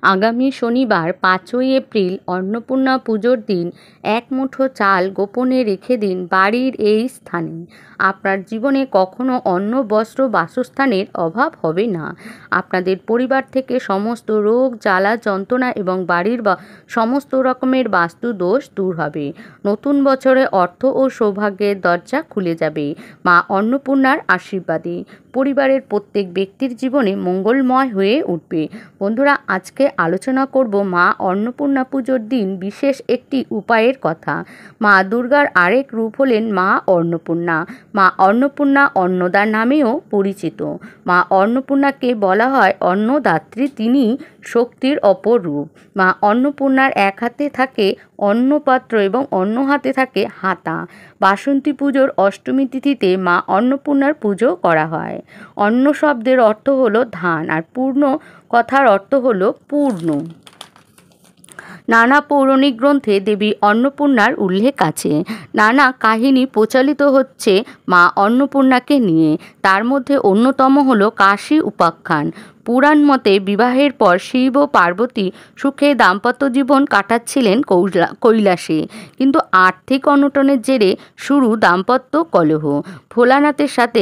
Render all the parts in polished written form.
আগামী শনিবার ৫ই এপ্রিল অন্নপূর্ণা পুজোর দিন এক মুঠো চাল গোপনে রেখে দিন বাড়ির এই স্থানে। আপনার জীবনে কখনো অন্ন, বস্ত্র, বাসস্থানের অভাব হবে না। আপনাদের পরিবার থেকে সমস্ত রোগ, জ্বালা, যন্ত্রণা এবং বাড়ির সমস্ত রকমের বাস্তু দোষ দূর হবে। নতুন বছরে অর্থ ও সৌভাগ্যের দরজা খুলে যাবে মা অন্নপূর্ণার আশীর্বাদে। পরিবারের প্রত্যেক ব্যক্তির জীবনে মঙ্গলময় হয়ে উঠবে। বন্ধুরা, আজকে আলোচনা করব মা অন্নপূর্ণা পুজোর দিন বিশেষ একটি উপায়ের কথা। মা দুর্গার আরেক রূপ হলেন মা অন্নপূর্ণা। মা অন্নপূর্ণা অন্নদা নামেও পরিচিত। মা অন্নপূর্ণাকে বলা হয় অন্নদাত্রী, তিনি শক্তির অপর রূপ। মা অন্নপূর্ণার এক হাতে থাকে অন্নপাত্র এবং অন্য হাতে থাকে হাতা। বাসন্তী পুজোর অষ্টমী তিথিতে মা অন্নপূর্ণার পুজো করা হয়। অন্ন শব্দের অর্থ হলো ধান, আর পূর্ণ কথার অর্থ হলো পূর্ণ। নানা পৌরাণিক গ্রন্থে দেবী অন্নপূর্ণার উল্লেখ আছে। নানা কাহিনী প্রচলিত হচ্ছে মা অন্নপূর্ণাকে নিয়ে। তার মধ্যে অন্যতম হলো কাশী উপাখ্যান। পুরাণ মতে বিবাহের পর শিব ও পার্বতী সুখে দাম্পত্য জীবন কাটাচ্ছিলেন কৈলাসে, কিন্তু আর্থিক অনটনের জেরে শুরু দাম্পত্য কলহ। ভোলানাথের সাথে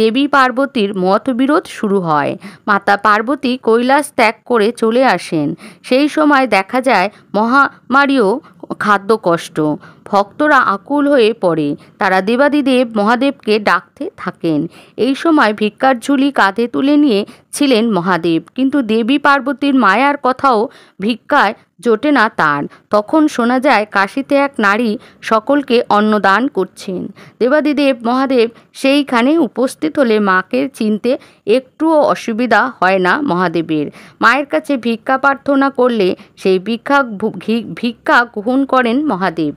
দেবী পার্বতীর মতবিরোধ শুরু হয়। মাতা পার্বতী কৈলাস ত্যাগ করে চলে আসেন। সেই সময় দেখা যায় মহামারী ও খাদ্য কষ্ট। ভক্তরা আকুল হয়ে পড়ে। তারা দেবাদিদেব মহাদেবকে ডাকতে থাকেন। এই সময় ভিক্ষার ঝুলি কাঁধে তুলে নিয়ে ছিলেন মহাদেব, কিন্তু দেবী পার্বতীর মায়ার কথাও ভিক্ষায় জোটে না তার। তখন শোনা যায় কাশীতে এক নারী সকলকে অন্নদান করছেন। দেবাদিদেব মহাদেব সেইখানে উপস্থিত হলে মাকে চিনতে একটুও অসুবিধা হয় না মহাদেবের। মায়ের কাছে ভিক্ষা প্রার্থনা করলে সেই ভিক্ষা গ্রহণ করেন মহাদেব।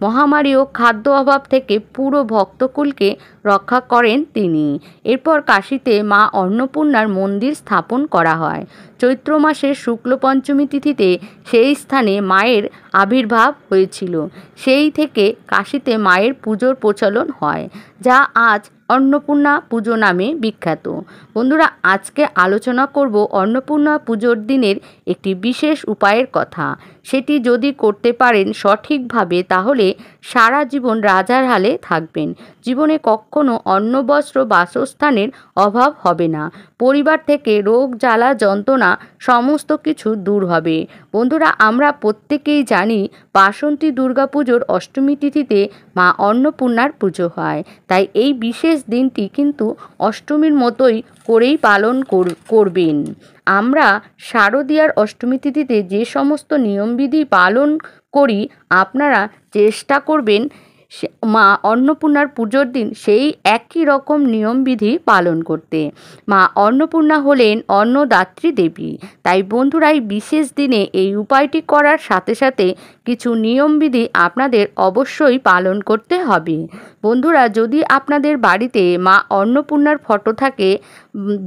মহামারী ও খাদ্য অভাব থেকে পুরো ভক্তকুলকে রক্ষা করেন তিনি। এরপর কাশীতে মা অন্নপূর্ণার মন্দির স্থাপন করা হয়। চৈত্র মাসের শুক্ল পঞ্চমী তিথিতে সেই স্থানে মায়ের আবির্ভাব হয়েছিল। সেই থেকে কাশীতে মায়ের পুজোর প্রচলন হয়, যা আজ অন্নপূর্ণা পুজো নামে বিখ্যাত। বন্ধুরা, আজকে আলোচনা করব অন্নপূর্ণা পুজোর দিনের একটি বিশেষ উপায়ের কথা। সেটি যদি করতে পারেন সঠিকভাবে, তাহলে সারা জীবন রাজার হালে থাকবেন। জীবনে কখনো অন্ন, বস্ত্র, বাসস্থানের অভাব হবে না। পরিবার থেকে রোগ, জ্বালা, যন্ত্রণা সমস্ত কিছু দূর হবে। বন্ধুরা, আমরা প্রত্যেকেই জানি বাসন্তী দুর্গা পুজোর অষ্টমী তিথিতে মা অন্নপূর্ণার পুজো হয়। তাই এই বিশেষ দিনটি কিন্তু অষ্টমীর মতোই করেই পালন করবেন। আমরা শারদীয়ার অষ্টমী তিথিতে যে সমস্ত নিয়মবিধি পালন করি, আপনারা চেষ্টা করবেন মা অন্নপূর্ণার পুজোর দিন সেই একই রকম নিয়মবিধি পালন করতে। মা অন্নপূর্ণা হলেন অন্নদাত্রী দেবী। তাই বন্ধুরা, এই বিশেষ দিনে এই উপায়টি করার সাথে সাথে কিছু নিয়মবিধি আপনাদের অবশ্যই পালন করতে হবে। বন্ধুরা, যদি আপনাদের বাড়িতে মা অন্নপূর্ণার ফটো থাকে,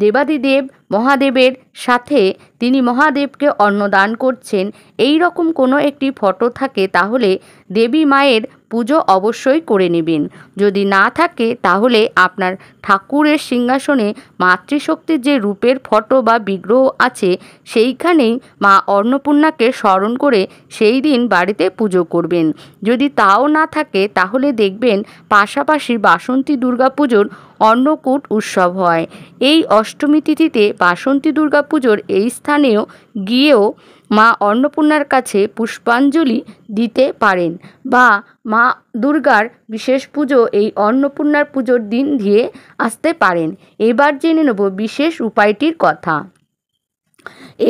দেবাদিদেব মহাদেবের সাথে তিনি মহাদেবকে অন্নদান করছেন, এই রকম কোনো একটি ফটো থাকে, তাহলে দেবী মায়ের পুজো অবশ্যই করে নেবেন। যদি না থাকে, তাহলে আপনার ঠাকুরের সিংহাসনে মাতৃশক্তির যে রূপের ফটো বা বিগ্রহ আছে, সেইখানেই মা অন্নপূর্ণাকে স্মরণ করে সেই দিন বাড়িতে পুজো করবেন। যদি তাও না থাকে, তাহলে দেখবেন পাশাপাশি বাসন্তী দুর্গা পুজোর অন্নকূট উৎসব হয়। এই অষ্টমী তিথিতে বাসন্তী দুর্গা পুজোর এই স্থানেও গিয়েও মা অন্নপূর্ণার কাছে পুষ্পাঞ্জলি দিতে পারেন, বা মা দুর্গার বিশেষ পুজো এই অন্নপূর্ণার পুজোর দিন দিয়ে আসতে পারেন। এবার জেনে নেব বিশেষ উপায়টির কথা।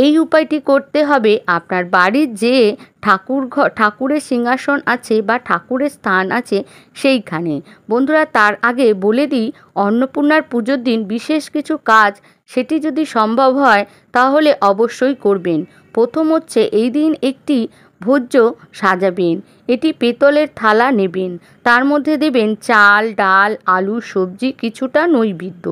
এই উপায়টি করতে হবে আপনার বাড়ির যে ঠাকুরের সিংহাসন আছে বা ঠাকুরের স্থান আছে সেইখানে। বন্ধুরা, তার আগে বলে দিই, অন্নপূর্ণার পুজোর দিন বিশেষ কিছু কাজ, সেটি যদি সম্ভব হয় তাহলে অবশ্যই করবেন। প্রথম হচ্ছে, এই দিন একটি ভোজ্য সাজাবেন। এটি পেতলের থালা নেবেন। তার মধ্যে দেবেন চাল, ডাল, আলু, সবজি, কিছুটা নৈবেদ্য,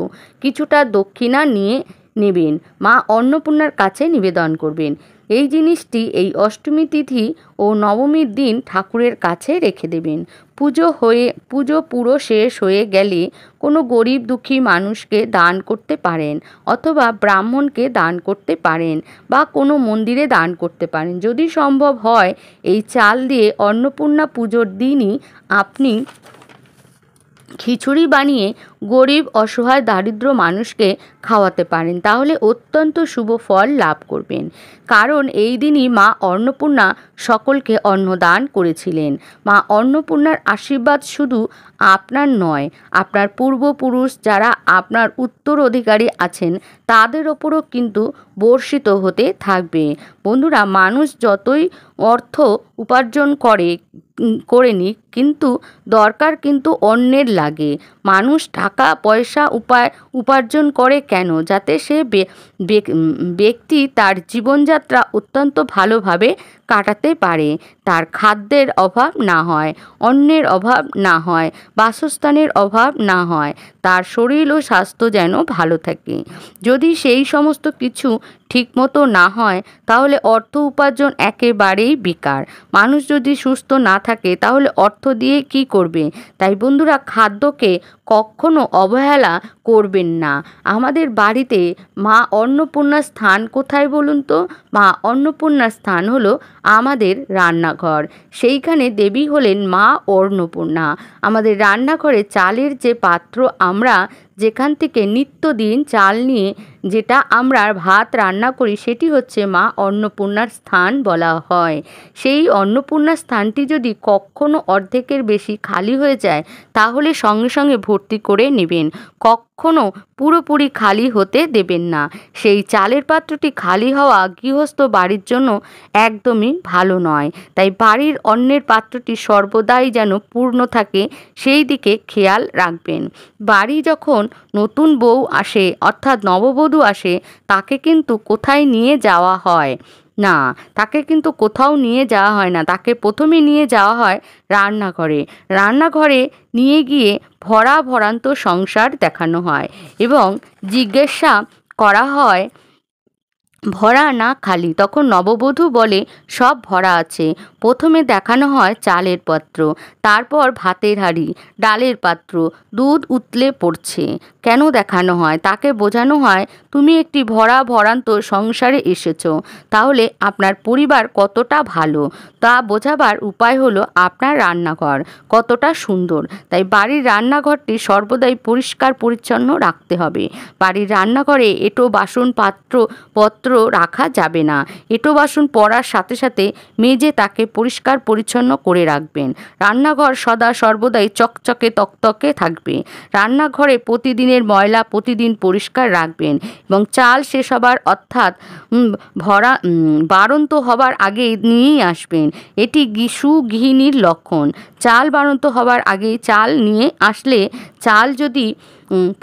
কিছুটা দক্ষিণা নিয়ে নেবেন, মা অন্নপূর্ণার কাছে নিবেদন করবেন। এই জিনিসটি এই অষ্টমী তিথি ও নবমীর দিন ঠাকুরের কাছে রেখে দেবেন। পুজো পুরো শেষ হয়ে গেলে কোনো গরিব দুঃখী মানুষকে দান করতে পারেন, অথবা ব্রাহ্মণকে দান করতে পারেন, বা কোনো মন্দিরে দান করতে পারেন। যদি সম্ভব হয় এই চাল দিয়ে অন্নপূর্ণা পুজোর দিনই আপনি খিচুড়ি বানিয়ে গরিব অসহায় দারিদ্র মানুষকে খাওয়াতে পারেন, তাহলে অত্যন্ত শুভ ফল লাভ করবেন। কারণ এই দিনই মা অন্নপূর্ণা সকলকে অন্নদান করেছিলেন। মা অন্নপূর্ণার আশীর্বাদ শুধু আপনার নয়, আপনার পূর্বপুরুষ যারা আপনার উত্তরাধিকারী আছেন তাদের ওপরও কিন্তু বর্ষিত হতে থাকবে। বন্ধুরা, মানুষ যতই অর্থ উপার্জন করে নিক, কিন্তু দরকার কিন্তু অন্যের লাগে। মানুষ টাকা পয়সা উপার্জন করে কেন? যাতে সে ব্যক্তি তার জীবনযাত্রা অত্যন্ত ভালোভাবে কাটাতে পারে, তার খাদ্যের অভাব না হয়, অন্নের অভাব না হয়, বাসস্থানের অভাব না হয়, তার শরীর ও স্বাস্থ্য যেন ভালো থাকে। যদি সেই সমস্ত কিছু ঠিকমতো না হয় তাহলে অর্থ উপার্জন একেবারেই বেকার। মানুষ যদি সুস্থ না থাকে তাহলে অর্থ দিয়ে কি করবে? তাই বন্ধুরা, খাদ্যকে কখনো অবহেলা করবেন না। আমাদের বাড়িতে মা অন্নপূর্ণার স্থান কোথায় বলুন তো? মা অন্নপূর্ণার স্থান হলো আমাদের রান্নাঘর। সেইখানে দেবী হলেন মা অন্নপূর্ণা। আমাদের রান্নাঘরে চালের যে পাত্র, আমরা যেখান থেকে নিত্যদিন চাল নিয়ে যেটা আমরা ভাত রান্না করি, সেটি হচ্ছে মা অন্নপূর্ণার স্থান বলা হয়। সেই অন্নপূর্ণার স্থানটি যদি কখনো অর্ধেকের বেশি খালি হয়ে যায় তাহলে সঙ্গে সঙ্গে ভর্তি করে নেবেন, কখনো পুরোপুরি খালি হতে দেবেন না। সেই চালের পাত্রটি খালি হওয়া গৃহস্থ বাড়ির জন্য একদমই ভালো নয়। তাই বাড়ির অন্নের পাত্রটি সর্বদাই যেন পূর্ণ থাকে সেই দিকে খেয়াল রাখবেন। বাড়ি যখন নতুন বউ আসে অর্থাৎ নববধূ আসে, তাকে কিন্তু কোথায় নিয়ে যাওয়া হয় না, তাকে কিন্তু কোথাও নিয়ে যাওয়া হয় না, তাকে প্রথমে নিয়ে যাওয়া হয় রান্নাঘরে। রান্নাঘরে নিয়ে গিয়ে ভরান্ত সংসার দেখানো হয় এবং জিজ্ঞাসা করা হয় ভরা না খালি। তখন নববধূ বলে সব ভরা আছে। প্রথমে দেখানো হয় চালের পাত্র, তারপর ভাতের হাঁড়ি, ডালের পাত্র, দুধ উতলে পড়ছে। কেন দেখানো হয়? তাকে বোঝানো হয় তুমি একটি ভরান্ত সংসারে এসেছো, তাহলে আপনার পরিবার কতটা ভালো তা বোঝাবার উপায় হলো আপনার রান্নাঘর কতটা সুন্দর। তাই বাড়ির রান্নাঘরটি সর্বদাই পরিষ্কার পরিচ্ছন্ন রাখতে হবে। বাড়ির রান্নাঘরে এঁটো বাসন পত্র রাখা যাবে না। এঁটো বাসন পড়ার সাথে সাথে মেজে তাকে পরিষ্কার পরিচ্ছন্ন করে রাখবেন। রান্নাঘর সদা সর্বদাই চকচকে তকতকে থাকবে। রান্নাঘরে প্রতিদিনের ময়লা প্রতিদিন পরিষ্কার রাখবেন এবং চাল শেষ হবার অর্থাৎ বাড়ন্ত হবার আগে নিয়েই আসবেন। এটি সুগৃহিণীর লক্ষণ। চাল বাড়ন্ত হবার আগেই চাল নিয়ে আসলে চাল যদি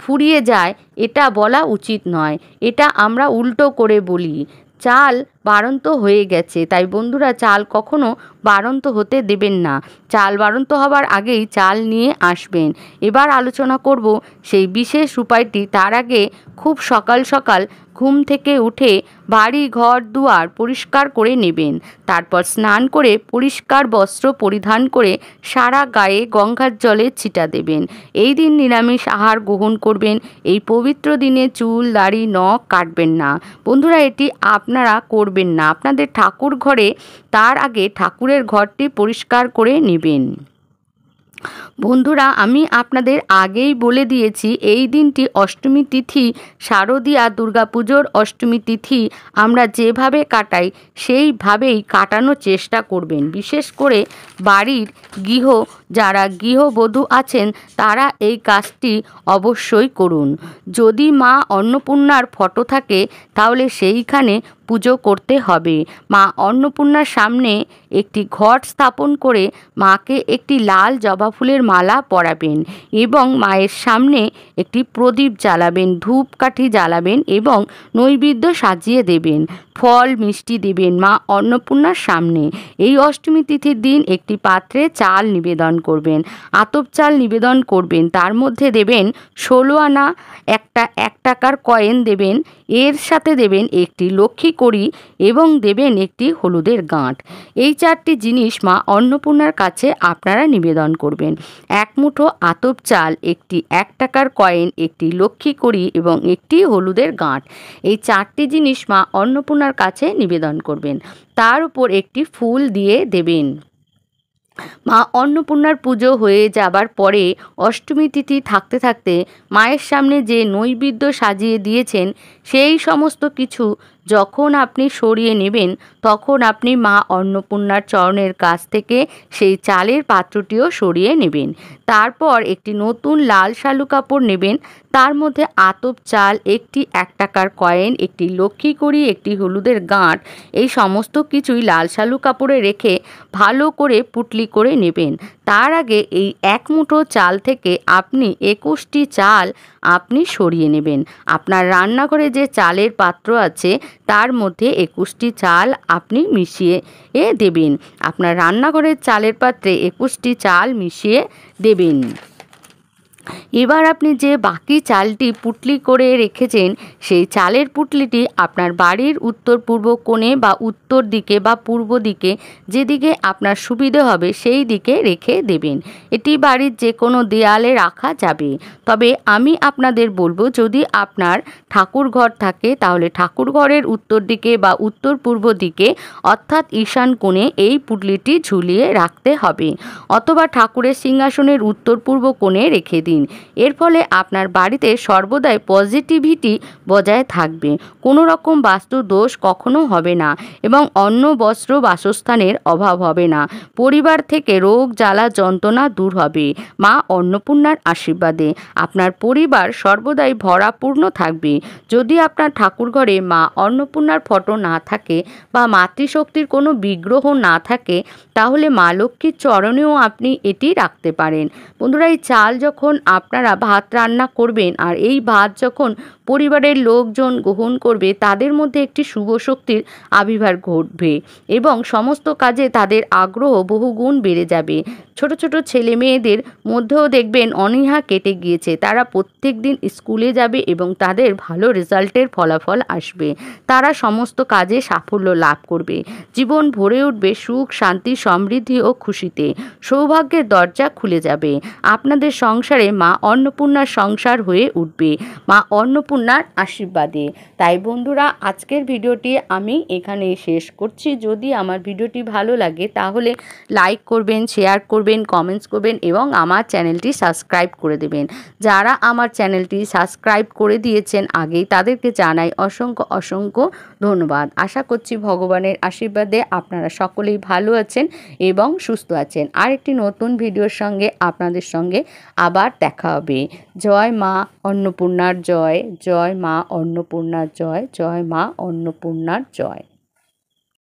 ফুরিয়ে যায় এটা বলা উচিত নয়, এটা আমরা উল্টো করে বলি চাল বাড়ন্ত হয়ে গেছে। তাই বন্ধুরা, চাল কখনো বাড়ন্ত হতে দেবেন না। চাল বাড়ন্ত হবার আগেই চাল নিয়ে আসবেন। এবার আলোচনা করব সেই বিশেষ উপায়টি। তার আগে খুব সকাল সকাল ঘুম থেকে উঠে বাড়ি ঘর দুয়ার পরিষ্কার করে নেবেন। তারপর স্নান করে পরিষ্কার বস্ত্র পরিধান করে সারা গায়ে গঙ্গার জলে ছিটা দেবেন। এই দিন নিরামিষ আহার গ্রহণ করবেন। এই পবিত্র দিনে চুল দাড়ি নখ কাটবেন না। বন্ধুরা, এটি আপনারা করবেন না। আপনাদের ঠাকুর ঘরে তার আগে ঠাকুরের ঘরটি পরিষ্কার করে নেবেন। বন্ধুরা, আমি আপনাদের আগেই বলে দিয়েছি এই দিনটি অষ্টমী তিথি, শারদীয়া দুর্গাপুজোর অষ্টমী তিথি আমরা যেভাবে কাটাই সেইভাবেই কাটানোর চেষ্টা করবেন। বিশেষ করে বাড়ির যারা গৃহবধূ আছেন তারা এই কাজটি অবশ্যই করুন। যদি মা অন্নপূর্ণার ফটো থাকে তাহলে সেইখানে পুজো করতে হবে। মা অন্নপূর্ণার সামনে একটি ঘট স্থাপন করে মাকে একটি লাল জবা ফুলের মালা পরাবেন এবং মায়ের সামনে একটি প্রদীপ জ্বালাবেন, ধূপকাঠি জ্বালাবেন এবং নৈবেদ্য সাজিয়ে দেবেন। ফল মিষ্টি দেবেন মা অন্নপূর্ণার সামনে। এই অষ্টমী তিথির দিন একটি পাত্রে চাল নিবেদন করবেন, আতপ চাল নিবেদন করবেন, তার মধ্যে দেবেন 16 আনা একটা 1 টাকার কয়েন দেবেন, এর সাথে দেবেন একটি লক্ষ্মী কড়ি এবং দেবেন একটি হলুদের গাঁট। এই 4টি জিনিস মা অন্নপূর্ণার কাছে আপনারা নিবেদন করবেন। 1 মুঠো আতপ চাল, একটি 1 টাকার কয়েন, একটি লক্ষ্মী কড়ি এবং একটি হলুদের গাঁট। এই 4টি জিনিস মা অন্নপূর্ণার কাছে নিবেদন করবেন। তার উপর একটি ফুল দিয়ে দেবেন। মা অন্নপূর্ণার পুজো হয়ে যাবার পরে অষ্টমী তিথি থাকতে থাকতে মায়ের সামনে যে নৈবেদ্য সাজিয়ে দিয়েছেন সেই সমস্ত কিছু যখন আপনি সরিয়ে নেবেন, তখন আপনি মা অন্নপূর্ণার চরণের কাছ থেকে সেই চালের পাত্রটিও সরিয়ে নেবেন। তারপর একটি নতুন লাল শালু কাপড় নেবেন, তার মধ্যে আতপ চাল, একটি 1 টাকার কয়েন, একটি লক্ষ্মী কড়ি, একটি হলুদের গাঁট, এই সমস্ত কিছুই লাল শালু কাপড়ে রেখে ভালো করে পুটলি করে নেবেন। তার আগে এই 1 মুঠো চাল থেকে আপনি 21টি চাল আপনি সরিয়ে নেবেন। আপনার রান্নাঘরে যে চালের পাত্র আছে তার মধ্যে 21টি চাল আপনি মিশিয়ে দেবেন। আপনার রান্নাঘরের চালের পাত্রে 21টি চাল মিশিয়ে দেবেন। এবার আপনি যে বাকি চালটি পুটলি করে রেখেছেন সেই চালের পুটলিটি আপনার বাড়ির উত্তর পূর্ব কোণে বা উত্তর দিকে বা পূর্ব দিকে, যেদিকে আপনার সুবিধে হবে সেই দিকে রেখে দেবেন। এটি বাড়ির যে কোনো দেয়ালে রাখা যাবে। তবে আমি আপনাদের বলবো, যদি আপনার ঠাকুর ঘর থাকে তাহলে ঠাকুর ঘরের উত্তর দিকে বা উত্তর পূর্ব দিকে অর্থাৎ ঈশান কোণে এই পুটলিটি ঝুলিয়ে রাখতে হবে, অথবা ঠাকুরের সিংহাসনের উত্তর পূর্ব কোণে রেখে দিন। এর ফলে আপনার বাড়িতে সর্বদাই পজিটিভিটি বজায় থাকবে, কোনো রকম বাস্তু দোষ কখনো হবে না এবং অন্ন বস্ত্র বাসস্থানের অভাব হবে না। পরিবার থেকে রোগ জ্বালা যন্ত্রণা দূর হবে মা অন্নপূর্ণার আশীর্বাদে। আপনার পরিবার সর্বদাই ভরাপূর্ণ থাকবে। যদি আপনার ঠাকুর ঘরে মা অন্নপূর্ণার ফটো না থাকে বা মাতৃশক্তির কোনো বিগ্রহ না থাকে, তাহলে মা লক্ষ্মীর চরণেও আপনি এটি রাখতে পারেন। বন্ধুরা, এই চাল যখন আপনারা ভাত রান্না করবেন আর এই ভাত যখন পরিবারের লোকজন গ্রহণ করবে, তাদের মধ্যে একটি শুভ শক্তির আবির্ভাব ঘটবে এবং সমস্ত কাজে তাদের আগ্রহ বহুগুণ বেড়ে যাবে। ছোট ছোট ছেলে মেয়েদের মধ্যেও দেখবেন অনীহা কেটে গিয়েছে, তারা প্রত্যেক দিন স্কুলে যাবে এবং তাদের ভালো রেজাল্টের ফলাফল আসবে। তারা সমস্ত কাজে সাফল্য লাভ করবে। জীবন ভরে উঠবে সুখ, শান্তি, সমৃদ্ধি ও খুশিতে। সৌভাগ্যের দরজা খুলে যাবে। আপনাদের সংসারে মা অন্নপূর্ণার সংসার হয়ে উঠবে মা অন্নপূর্ণার আশীর্বাদে। তাই বন্ধুরা, আজকের ভিডিওটি আমি এখানে শেষ করছি। যদি আমার ভিডিওটি ভালো লাগে তাহলে লাইক করবেন, শেয়ার করবেন, কমেন্টস করবেন এবং আমার চ্যানেলটি সাবস্ক্রাইব করে দেবেন। যারা আমার চ্যানেলটি সাবস্ক্রাইব করে দিয়েছেন আগেই, তাদেরকে জানাই অসংখ্য অসংখ্য ধন্যবাদ। আশা করছি ভগবানের আশীর্বাদে আপনারা সকলেই ভালো আছেন এবং সুস্থ আছেন। আর একটি নতুন ভিডিওর সঙ্গে আপনাদের সঙ্গে আবার দেখা হবে। জয় মা অন্নপূর্ণার জয়, জয় মা অন্নপূর্ণার জয়, জয় মা অন্নপূর্ণার জয়।